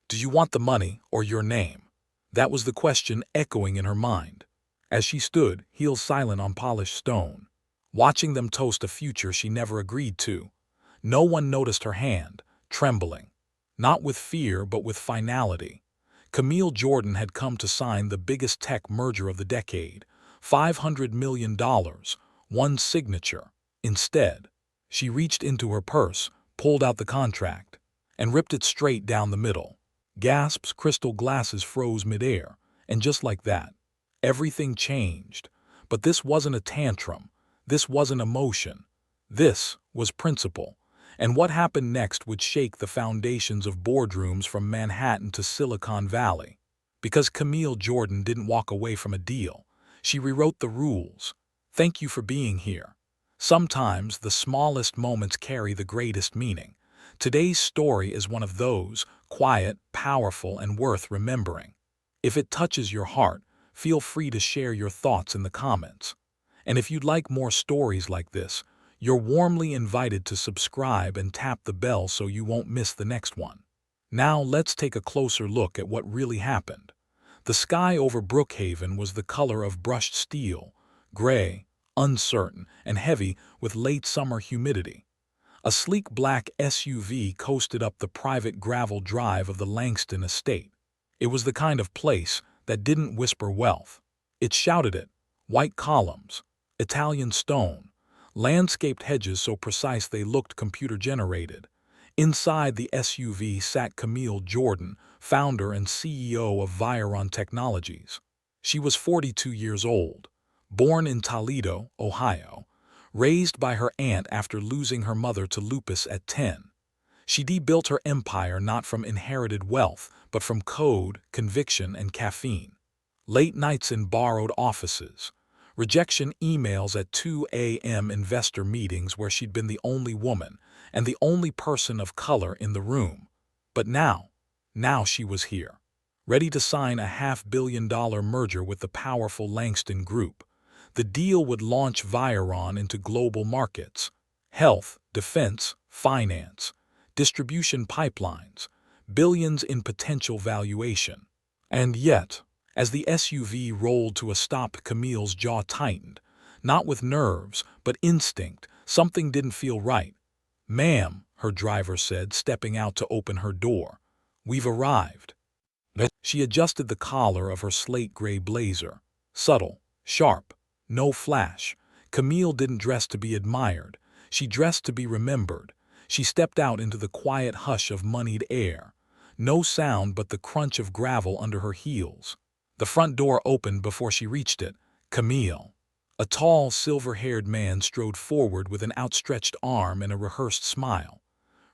Do you want the money or your name? That was the question echoing in her mind, as she stood, heels silent on polished stone, watching them toast a future she never agreed to. No one noticed her hand, trembling, not with fear but with finality. Camille Jordan had come to sign the biggest tech merger of the decade, $500 million, one signature. Instead, she reached into her purse, pulled out the contract, and ripped it straight down the middle. Gasps, crystal glasses froze midair, and just like that, everything changed. But this wasn't a tantrum. This wasn't emotion. This was principle. And what happened next would shake the foundations of boardrooms from Manhattan to Silicon Valley. Because Camille Jordan didn't walk away from a deal. She rewrote the rules. Thank you for being here. Sometimes the smallest moments carry the greatest meaning. Today's story is one of those, quiet, powerful, and worth remembering. If it touches your heart, feel free to share your thoughts in the comments. And if you'd like more stories like this, you're warmly invited to subscribe and tap the bell so you won't miss the next one. Now let's take a closer look at what really happened. The sky over Brookhaven was the color of brushed steel, gray, uncertain, and heavy with late summer humidity. A sleek black SUV coasted up the private gravel drive of the Langston estate. It was the kind of place that didn't whisper wealth. It shouted it: white columns, Italian stone, landscaped hedges so precise they looked computer-generated. Inside the SUV sat Camille Jordan, founder and CEO of Viron Technologies. She was 42 years old, born in Toledo, Ohio, raised by her aunt after losing her mother to lupus at 10. She built her empire not from inherited wealth, but from code, conviction, and caffeine. Late nights in borrowed offices, rejection emails at 2 a.m. investor meetings where she'd been the only woman and the only person of color in the room. But now she was here, ready to sign a $500 million merger with the powerful Langston Group. The deal would launch Viron into global markets: health, defense, finance, distribution pipelines, billions in potential valuation. And yet, as the SUV rolled to a stop, Camille's jaw tightened, not with nerves, but instinct. Something didn't feel right. "Ma'am," her driver said, stepping out to open her door, "we've arrived." She adjusted the collar of her slate gray blazer. Subtle, sharp, no flash. Camille didn't dress to be admired. She dressed to be remembered. She stepped out into the quiet hush of moneyed air. No sound but the crunch of gravel under her heels. The front door opened before she reached it. Camille. A tall, silver-haired man strode forward with an outstretched arm and a rehearsed smile.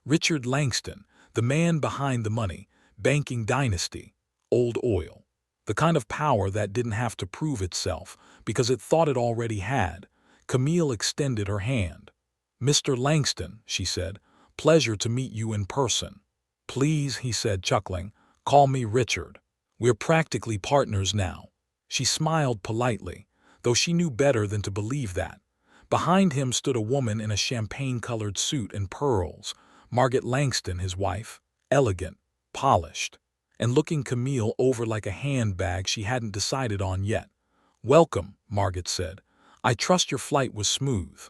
Richard Langston, the man behind the money, banking dynasty, old oil. The kind of power that didn't have to prove itself because it thought it already had. Camille extended her hand. "Mr. Langston," she said, "pleasure to meet you in person." "Please," he said, chuckling, "call me Richard. We're practically partners now." She smiled politely, though she knew better than to believe that. Behind him stood a woman in a champagne-colored suit and pearls, Margaret Langston, his wife, elegant, polished, and looking Camille over like a handbag she hadn't decided on yet. "Welcome," Margaret said. "I trust your flight was smooth."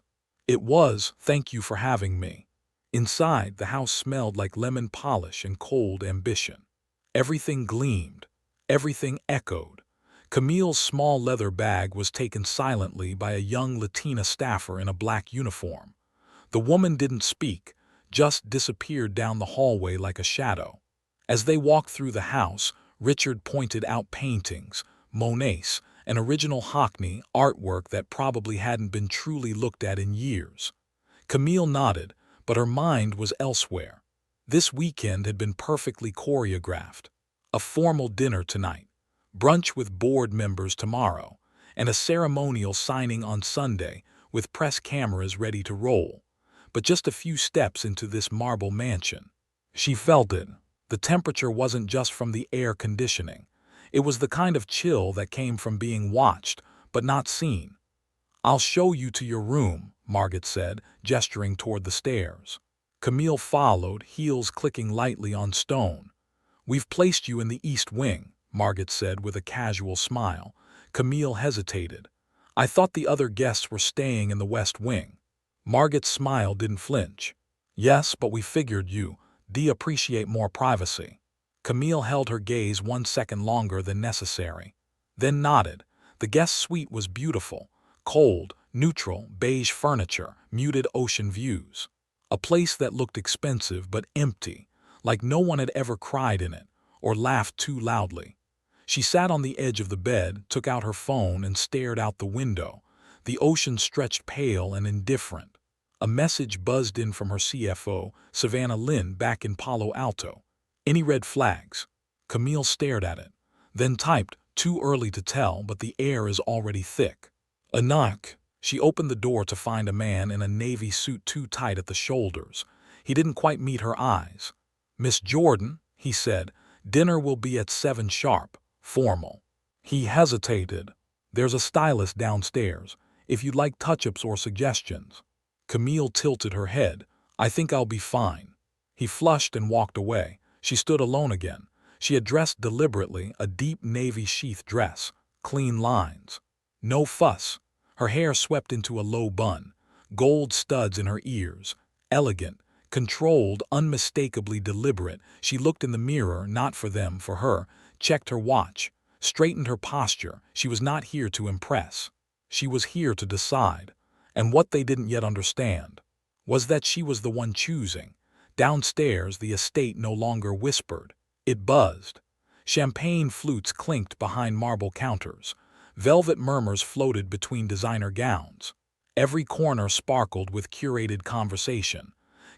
"It was, thank you for having me." Inside, the house smelled like lemon polish and cold ambition. Everything gleamed. Everything echoed. Camille's small leather bag was taken silently by a young Latina staffer in a black uniform. The woman didn't speak, just disappeared down the hallway like a shadow. As they walked through the house, Richard pointed out paintings, Monet's, an original Hockney artwork that probably hadn't been truly looked at in years. Camille nodded, but her mind was elsewhere. This weekend had been perfectly choreographed. A formal dinner tonight, brunch with board members tomorrow, and a ceremonial signing on Sunday with press cameras ready to roll. But just a few steps into this marble mansion, she felt it. The temperature wasn't just from the air conditioning. It was the kind of chill that came from being watched, but not seen. "I'll show you to your room," Margaret said, gesturing toward the stairs. Camille followed, heels clicking lightly on stone. "We've placed you in the East Wing," Margaret said with a casual smile. Camille hesitated. "I thought the other guests were staying in the West Wing." Margaret's smile didn't flinch. "Yes, but we figured you'd appreciate more privacy." Camille held her gaze 1 second longer than necessary, then nodded. The guest suite was beautiful. Cold, neutral, beige furniture, muted ocean views. A place that looked expensive but empty, like no one had ever cried in it or laughed too loudly. She sat on the edge of the bed, took out her phone, and stared out the window. The ocean stretched pale and indifferent. A message buzzed in from her CFO, Savannah Lynn, back in Palo Alto. "Any red flags?" Camille stared at it, then typed, "Too early to tell, but the air is already thick." A knock. She opened the door to find a man in a navy suit too tight at the shoulders. He didn't quite meet her eyes. "Miss Jordan," he said, "dinner will be at 7 sharp, formal." He hesitated. "There's a stylist downstairs, if you'd like touch-ups or suggestions." Camille tilted her head. "I think I'll be fine." He flushed and walked away. She stood alone again. She had dressed deliberately, a deep navy sheath dress, clean lines. No fuss. Her hair swept into a low bun, gold studs in her ears. Elegant, controlled, unmistakably deliberate. She looked in the mirror, not for them, for her, checked her watch, straightened her posture. She was not here to impress. She was here to decide. And what they didn't yet understand was that she was the one choosing. Downstairs, the estate no longer whispered. It buzzed. Champagne flutes clinked behind marble counters. Velvet murmurs floated between designer gowns. Every corner sparkled with curated conversation.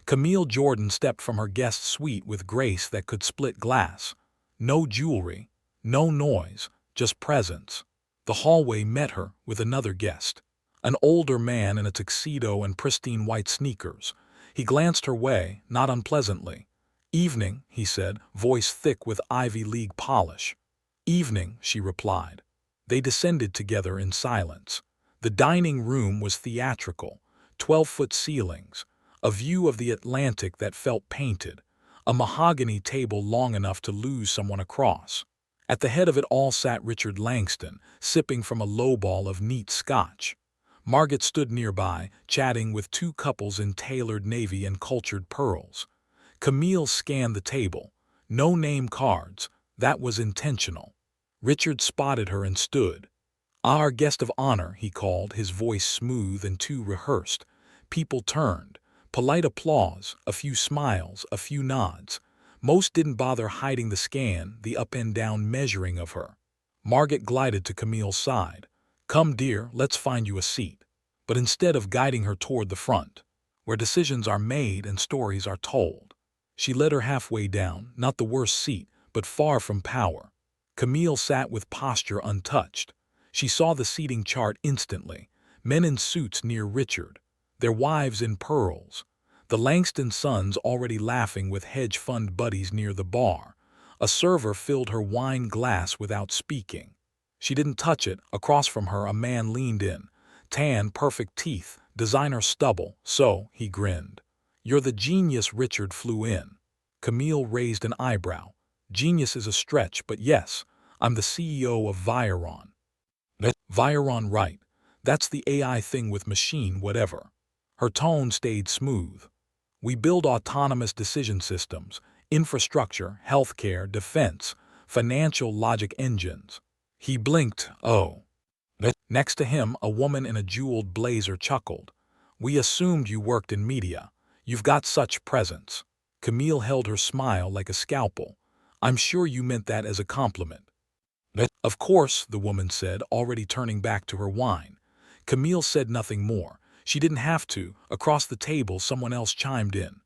Camille Jordan stepped from her guest suite with grace that could split glass. No jewelry, no noise, just presence. The hallway met her with another guest, an older man in a tuxedo and pristine white sneakers. He glanced her way, not unpleasantly. "Evening," he said, voice thick with Ivy League polish. "Evening," she replied. They descended together in silence. The dining room was theatrical, 12-foot ceilings, a view of the Atlantic that felt painted, a mahogany table long enough to lose someone across. At the head of it all sat Richard Langston, sipping from a lowball of neat scotch. Margaret stood nearby, chatting with two couples in tailored navy and cultured pearls. Camille scanned the table. No name cards. That was intentional. Richard spotted her and stood. "Our guest of honor," he called, his voice smooth and too rehearsed. People turned. Polite applause, a few smiles, a few nods. Most didn't bother hiding the scan, the up and down measuring of her. Margaret glided to Camille's side. "Come, dear, let's find you a seat." But instead of guiding her toward the front, where decisions are made and stories are told, she led her halfway down, not the worst seat, but far from power. Camille sat with posture untouched. She saw the seating chart instantly. Men in suits near Richard, their wives in pearls. The Langston sons already laughing with hedge fund buddies near the bar. A server filled her wine glass without speaking. She didn't touch it. Across from her, a man leaned in. Tan, perfect teeth, designer stubble. "So," he grinned, "you're the genius Richard flew in." Camille raised an eyebrow. "Genius is a stretch, but yes, I'm the CEO of Viron." "Viron, right. That's the AI thing with machine whatever." Her tone stayed smooth. "We build autonomous decision systems, infrastructure, healthcare, defense, financial logic engines." He blinked. "Oh." Next to him, a woman in a jeweled blazer chuckled. "We assumed you worked in media. You've got such presence." Camille held her smile like a scalpel. "I'm sure you meant that as a compliment." "Of course," the woman said, already turning back to her wine. Camille said nothing more. She didn't have to. Across the table, someone else chimed in.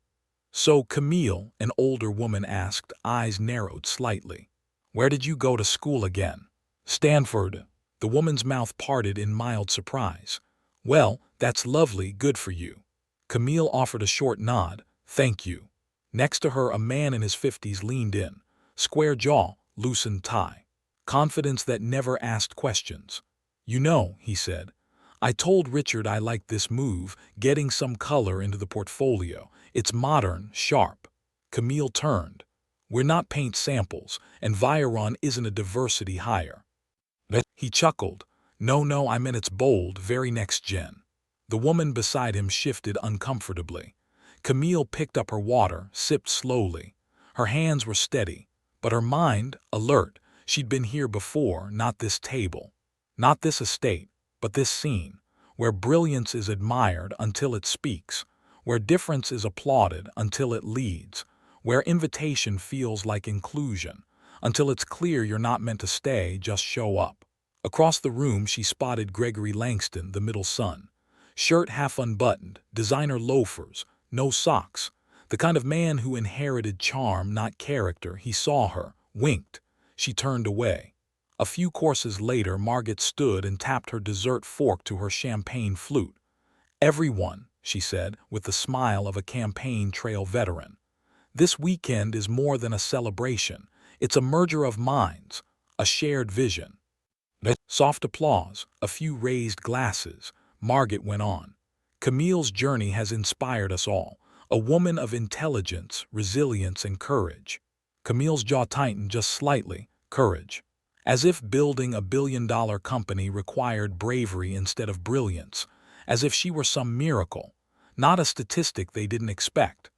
"So, Camille," an older woman asked, eyes narrowed slightly, "where did you go to school again?" "Stanford." The woman's mouth parted in mild surprise. "Well, that's lovely, good for you." Camille offered a short nod. "Thank you." Next to her, a man in his 50s leaned in. Square jaw, loosened tie. Confidence that never asked questions. "You know," he said, "I told Richard I liked this move, getting some color into the portfolio. It's modern, sharp." Camille turned. We're not paint samples, and Viron isn't a diversity hire. He chuckled. No, I meant it's bold, very next gen. The woman beside him shifted uncomfortably. Camille picked up her water, sipped slowly. Her hands were steady, but her mind, alert. She'd been here before, not this table. Not this estate, but this scene, where brilliance is admired until it speaks, where difference is applauded until it leads, where invitation feels like inclusion, until it's clear you're not meant to stay, just show up. Across the room she spotted Gregory Langston, the middle son. Shirt half unbuttoned, designer loafers, no socks. The kind of man who inherited charm, not character. He saw her, winked. She turned away. A few courses later, Margaret stood and tapped her dessert fork to her champagne flute. "Everyone," she said, with the smile of a campaign trail veteran. "This weekend is more than a celebration. It's a merger of minds, a shared vision." Soft applause, a few raised glasses. Margaret went on. "Camille's journey has inspired us all. A woman of intelligence, resilience, and courage." Camille's jaw tightened just slightly. Courage. As if building a billion-dollar company required bravery instead of brilliance. As if she were some miracle. Not a statistic they didn't expect.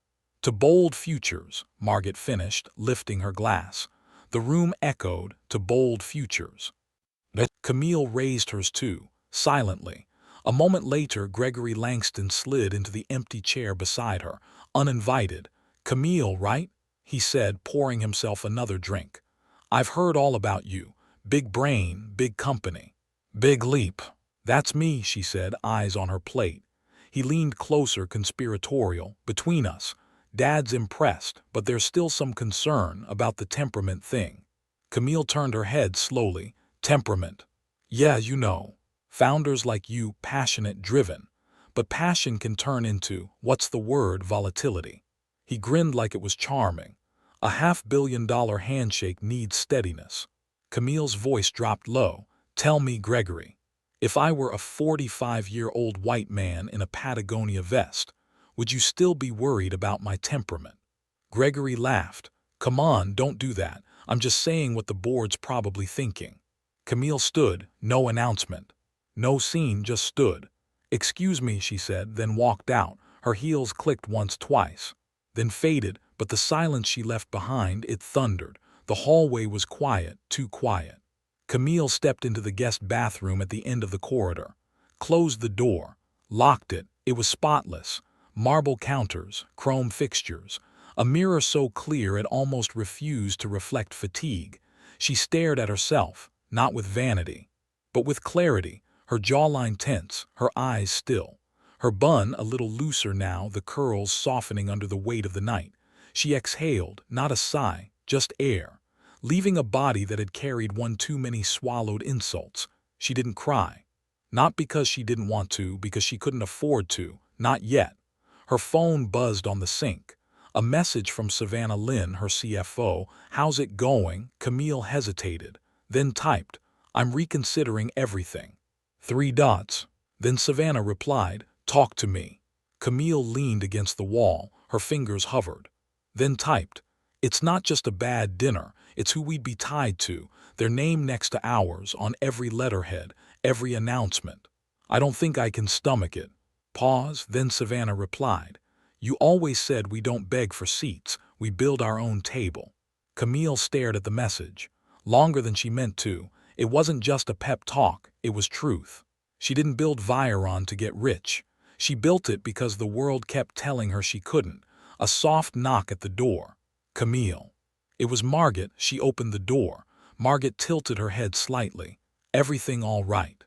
"To bold futures," Margaret finished, lifting her glass. The room echoed, "To bold futures." Camille raised hers too, silently. A moment later, Gregory Langston slid into the empty chair beside her, uninvited. "Camille, right?" he said, pouring himself another drink. "I've heard all about you. Big brain, big company. Big leap." "That's me," she said, eyes on her plate. He leaned closer, conspiratorial. "Between us, Dad's impressed, but there's still some concern about the temperament thing." Camille turned her head slowly. "Temperament. Yeah, you know. Founders like you, passionate, driven. But passion can turn into, what's the word, volatility." He grinned like it was charming. "A $500 million handshake needs steadiness." Camille's voice dropped low. "Tell me, Gregory, if I were a 45-year-old white man in a Patagonia vest, would you still be worried about my temperament?" Gregory laughed. "Come on, don't do that. I'm just saying what the board's probably thinking." Camille stood, no announcement. No scene, just stood. "Excuse me," she said, then walked out. Her heels clicked once, twice. Then faded, but the silence she left behind, it thundered. The hallway was quiet, too quiet. Camille stepped into the guest bathroom at the end of the corridor. Closed the door. Locked it. It was spotless. Marble counters, chrome fixtures. A mirror so clear it almost refused to reflect fatigue. She stared at herself, not with vanity, but with clarity, her jawline tense, her eyes still. Her bun a little looser now, the curls softening under the weight of the night. She exhaled, not a sigh, just air, leaving a body that had carried one too many swallowed insults. She didn't cry. Not because she didn't want to, because she couldn't afford to, not yet. Her phone buzzed on the sink. A message from Savannah Lynn, her CFO. "How's it going?" Camille hesitated, then typed, "I'm reconsidering everything." 3 dots. Then Savannah replied, "Talk to me." Camille leaned against the wall, her fingers hovered. Then typed, "It's not just a bad dinner, it's who we'd be tied to, their name next to ours, on every letterhead, every announcement. I don't think I can stomach it." Pause, then Savannah replied, "You always said we don't beg for seats, we build our own table." Camille stared at the message. Longer than she meant to. It wasn't just a pep talk, it was truth. She didn't build Viron to get rich. She built it because the world kept telling her she couldn't. A soft knock at the door. "Camille." It was Margaret. She opened the door. Margaret tilted her head slightly. "Everything all right?"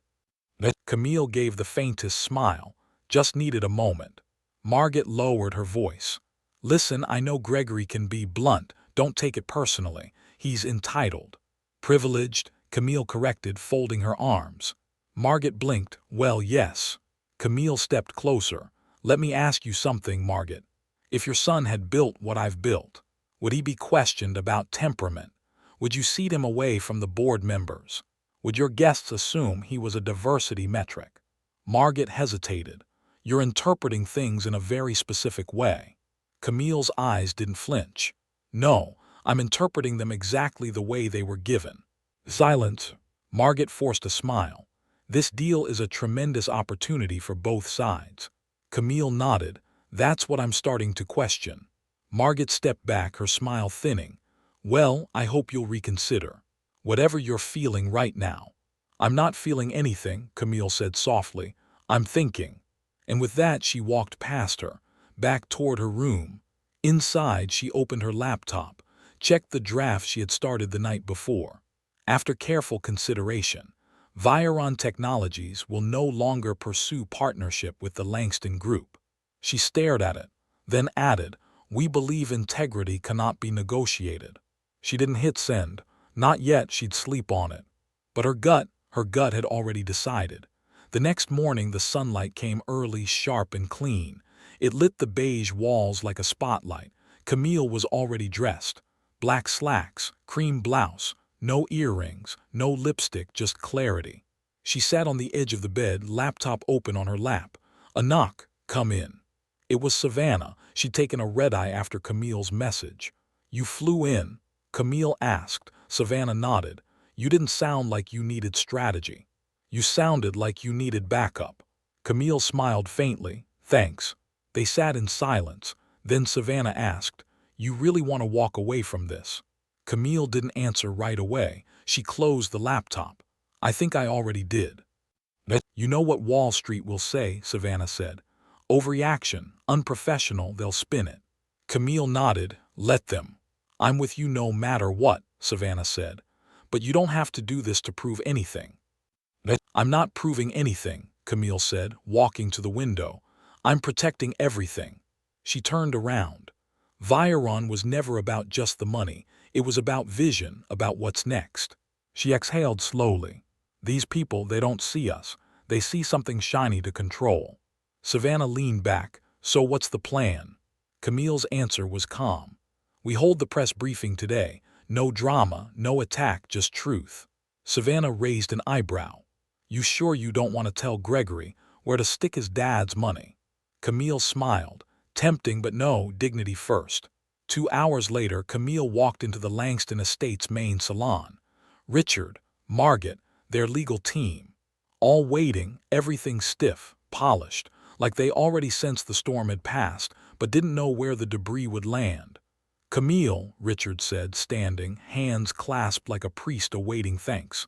Camille gave the faintest smile. "Just needed a moment." Margaret lowered her voice. "Listen, I know Gregory can be blunt. Don't take it personally. He's entitled." "Privileged," Camille corrected, folding her arms. Margaret blinked. "Well, yes." Camille stepped closer. "Let me ask you something, Margaret. If your son had built what I've built, would he be questioned about temperament? Would you seat him away from the board members? Would your guests assume he was a diversity metric?" Margaret hesitated. "You're interpreting things in a very specific way." Camille's eyes didn't flinch. "No, I'm interpreting them exactly the way they were given. Silence. Margaret forced a smile. This deal is a tremendous opportunity for both sides. Camille nodded. That's what I'm starting to question. Margaret stepped back, her smile thinning. Well, I hope you'll reconsider. Whatever you're feeling right now. I'm not feeling anything, Camille said softly. I'm thinking. And with that she walked past her, back toward her room. Inside she opened her laptop, checked the draft she had started the night before. After careful consideration, Viron Technologies will no longer pursue partnership with the Langston Group. She stared at it, then added, we believe integrity cannot be negotiated. She didn't hit send. Not yet, she'd sleep on it. But her gut had already decided. The next morning the sunlight came early, sharp and clean. It lit the beige walls like a spotlight. Camille was already dressed. Black slacks, cream blouse, no earrings, no lipstick, just clarity. She sat on the edge of the bed, laptop open on her lap. A knock. Come in. It was Savannah. She'd taken a red-eye after Camille's message. You flew in? Camille asked. Savannah nodded. You didn't sound like you needed strategy. You sounded like you needed backup. Camille smiled faintly. Thanks. They sat in silence. Then Savannah asked, you really want to walk away from this? Camille didn't answer right away. She closed the laptop. I think I already did. You know what Wall Street will say, Savannah said. Overreaction, unprofessional, they'll spin it. Camille nodded. Let them. I'm with you no matter what, Savannah said. But you don't have to do this to prove anything. I'm not proving anything, Camille said, walking to the window. I'm protecting everything. She turned around. Viron was never about just the money. It was about vision, about what's next. She exhaled slowly. These people, they don't see us. They see something shiny to control. Savannah leaned back. So what's the plan? Camille's answer was calm. We hold the press briefing today. No drama, no attack, just truth. Savannah raised an eyebrow. You sure you don't want to tell Gregory where to stick his dad's money? Camille smiled. Tempting, but no, dignity first. 2 hours later, Camille walked into the Langston Estates main salon. Richard, Margaret, their legal team. All waiting, everything stiff, polished, like they already sensed the storm had passed, but didn't know where the debris would land. Camille, Richard said, standing, hands clasped like a priest awaiting thanks.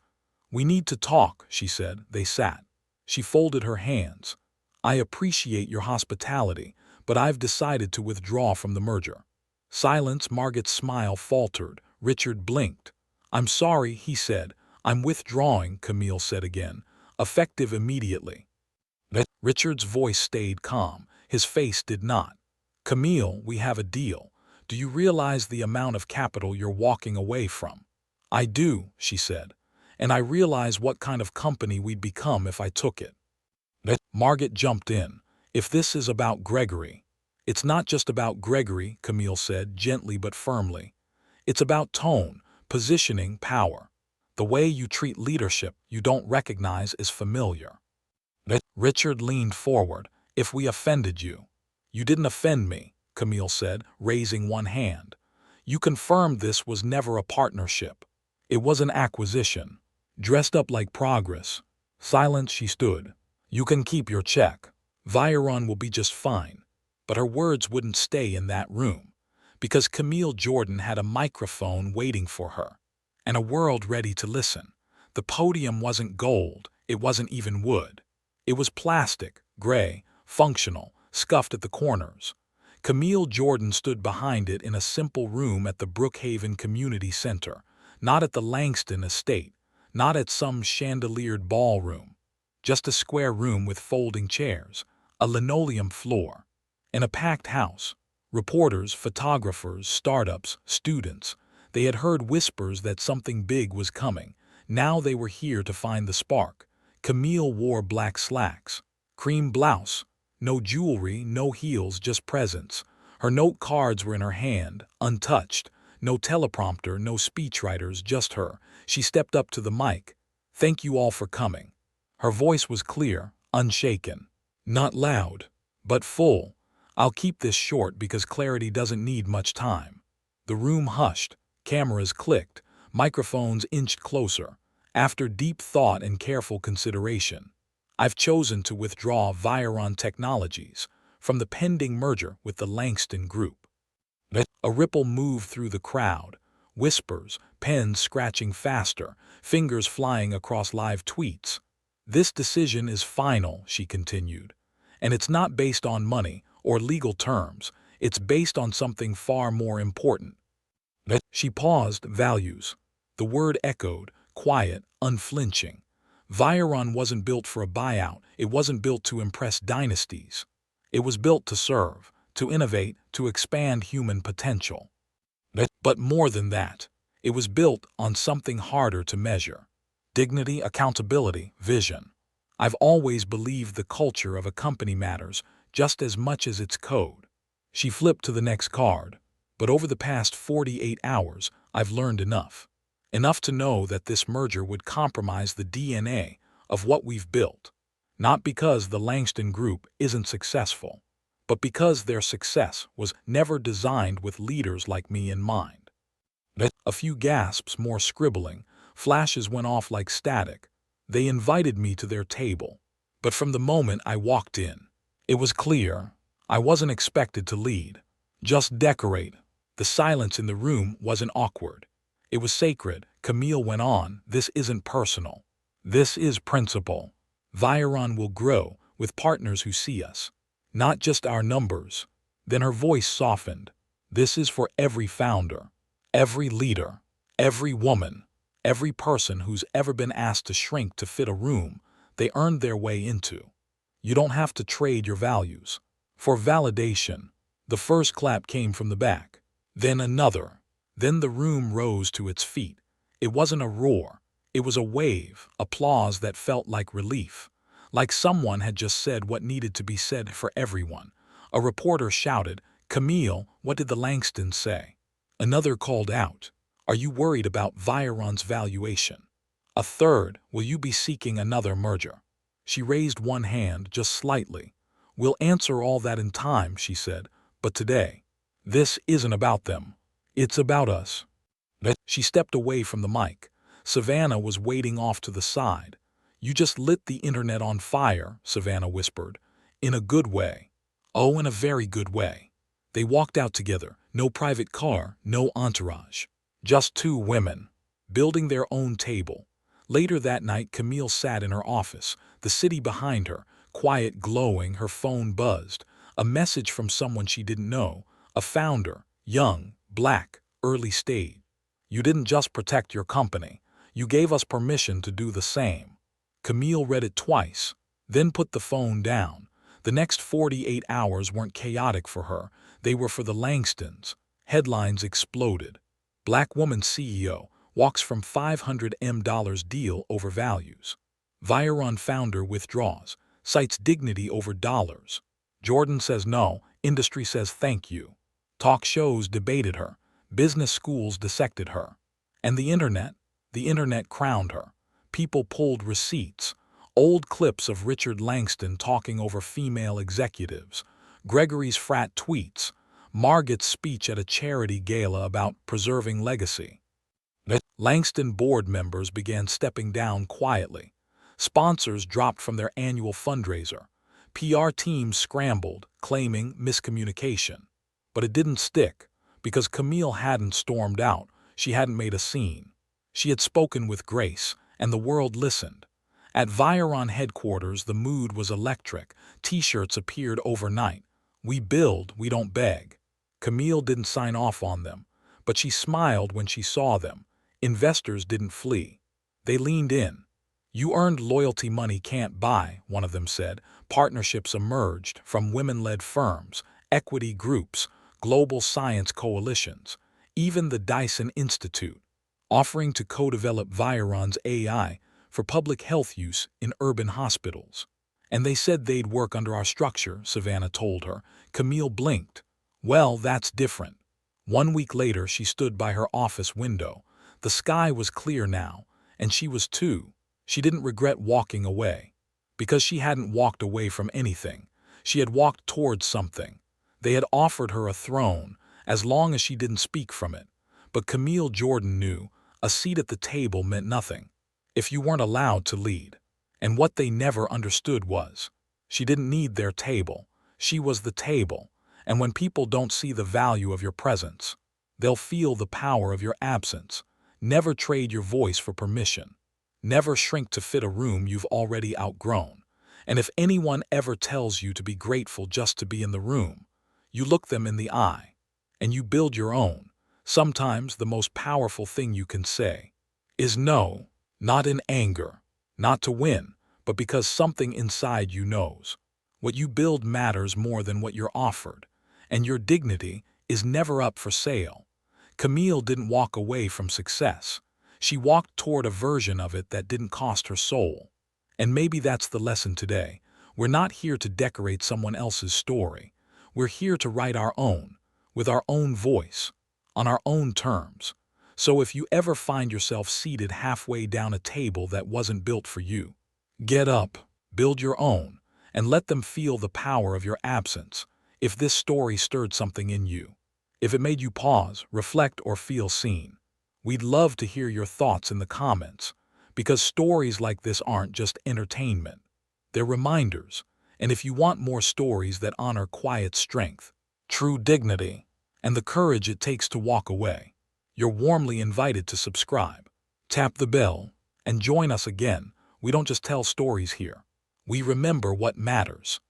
We need to talk, she said. They sat. She folded her hands. I appreciate your hospitality, but I've decided to withdraw from the merger. Silence. Margaret's smile faltered. Richard blinked. I'm sorry, he said. I'm withdrawing, Camille said again. Effective immediately. Richard's voice stayed calm. His face did not. Camille, we have a deal. Do you realize the amount of capital you're walking away from? I do, she said. And I realize what kind of company we'd become if I took it. Margaret jumped in. If this is about Gregory. It's not just about Gregory, Camille said, gently but firmly. It's about tone, positioning, power. The way you treat leadership you don't recognize is familiar. Richard leaned forward. If we offended you. You didn't offend me, Camille said, raising one hand. You confirmed this was never a partnership. It was an acquisition. Dressed up like progress. Silent she stood. You can keep your check. Viron will be just fine. But her words wouldn't stay in that room. Because Camille Jordan had a microphone waiting for her. And a world ready to listen. The podium wasn't gold. It wasn't even wood. It was plastic, gray, functional, scuffed at the corners. Camille Jordan stood behind it in a simple room at the Brookhaven Community Center, not at the Langston estate, not at some chandeliered ballroom. Just a square room with folding chairs, a linoleum floor, and a packed house. Reporters, photographers, startups, students. They had heard whispers that something big was coming. Now they were here to find the spark. Camille wore black slacks, cream blouse, no jewelry, no heels, just presence. Her note cards were in her hand, untouched. No teleprompter, no speechwriters, just her. She stepped up to the mic. Thank you all for coming. Her voice was clear, unshaken. Not loud, but full. I'll keep this short because clarity doesn't need much time. The room hushed. Cameras clicked, microphones inched closer. After deep thought and careful consideration, I've chosen to withdraw Viron Technologies from the pending merger with the Langston Group. A ripple moved through the crowd, whispers, pens scratching faster, fingers flying across live tweets. This decision is final, she continued, and it's not based on money or legal terms. It's based on something far more important. She paused. Values. The word echoed, quiet, unflinching. Viron wasn't built for a buyout. It wasn't built to impress dynasties. It was built to serve, to innovate, to expand human potential. But more than that, it was built on something harder to measure: dignity, accountability, vision. I've always believed the culture of a company matters just as much as its code. She flipped to the next card. But over the past 48 hours, I've learned enough. Enough to know that this merger would compromise the DNA of what we've built. Not because the Langston Group isn't successful, but because their success was never designed with leaders like me in mind. A few gasps, more scribbling, flashes went off like static. They invited me to their table. But from the moment I walked in, it was clear I wasn't expected to lead, just decorate. The silence in the room wasn't awkward. It was sacred. Camille went on. This isn't personal. This is principle. Viron will grow with partners who see us, not just our numbers. Then her voice softened. This is for every founder, every leader, every woman, every person who's ever been asked to shrink to fit a room they earned their way into. You don't have to trade your values for validation. The first clap came from the back. Then another. Then the room rose to its feet. It wasn't a roar. It was a wave, applause that felt like relief, like someone had just said what needed to be said for everyone. A reporter shouted, "Camille, what did the Langstons say?" Another called out, "Are you worried about Viron's valuation?" A third, "Will you be seeking another merger?" She raised one hand just slightly. "We'll answer all that in time," she said, "but today, this isn't about them. It's about us." She stepped away from the mic. Savannah was waiting off to the side. "You just lit the internet on fire," Savannah whispered. "In a good way." "Oh, in a very good way." They walked out together. No private car, no entourage. Just two women, building their own table. Later that night, Camille sat in her office, the city behind her, quiet, glowing. Her phone buzzed. A message from someone she didn't know, a founder, young, black, early stage. "You didn't just protect your company. You gave us permission to do the same." Camille read it twice, then put the phone down. The next 48 hours weren't chaotic for her. They were for the Langstons. Headlines exploded. Black woman CEO walks from $500 million deal over values. Viron founder withdraws, cites dignity over dollars. Jordan says no, industry says thank you. Talk shows debated her. Business schools dissected her. And the internet crowned her. People pulled receipts. Old clips of Richard Langston talking over female executives. Gregory's frat tweets. Margaret's speech at a charity gala about preserving legacy. Langston board members began stepping down quietly. Sponsors dropped from their annual fundraiser. PR teams scrambled, claiming miscommunication. But it didn't stick, because Camille hadn't stormed out. She hadn't made a scene. She had spoken with grace, and the world listened. At Viron headquarters, the mood was electric. T-shirts appeared overnight. "We build, we don't beg." Camille didn't sign off on them, but she smiled when she saw them. Investors didn't flee. They leaned in. "You earned loyalty money can't buy," one of them said. Partnerships emerged from women-led firms, equity groups, global science coalitions, even the Dyson Institute, offering to co-develop Viron's AI for public health use in urban hospitals. "And they said they'd work under our structure," Savannah told her. Camille blinked. "Well, that's different." 1 week later, she stood by her office window. The sky was clear now, and she was too. She didn't regret walking away, because she hadn't walked away from anything. She had walked towards something. They had offered her a throne, as long as she didn't speak from it. But Camille Jordan knew a seat at the table meant nothing if you weren't allowed to lead. And what they never understood was, she didn't need their table, she was the table. And when people don't see the value of your presence, they'll feel the power of your absence. Never trade your voice for permission. Never shrink to fit a room you've already outgrown. And if anyone ever tells you to be grateful just to be in the room, you look them in the eye, and you build your own. Sometimes the most powerful thing you can say is no, not in anger, not to win, but because something inside you knows. What you build matters more than what you're offered, and your dignity is never up for sale. Camille didn't walk away from success. She walked toward a version of it that didn't cost her soul. And maybe that's the lesson today. We're not here to decorate someone else's story. We're here to write our own, with our own voice, on our own terms. So if you ever find yourself seated halfway down a table that wasn't built for you, get up, build your own, and let them feel the power of your absence. If this story stirred something in you, if it made you pause, reflect, or feel seen, we'd love to hear your thoughts in the comments, because stories like this aren't just entertainment. They're reminders. And if you want more stories that honor quiet strength, true dignity, and the courage it takes to walk away, you're warmly invited to subscribe. Tap the bell and join us again. We don't just tell stories here. We remember what matters.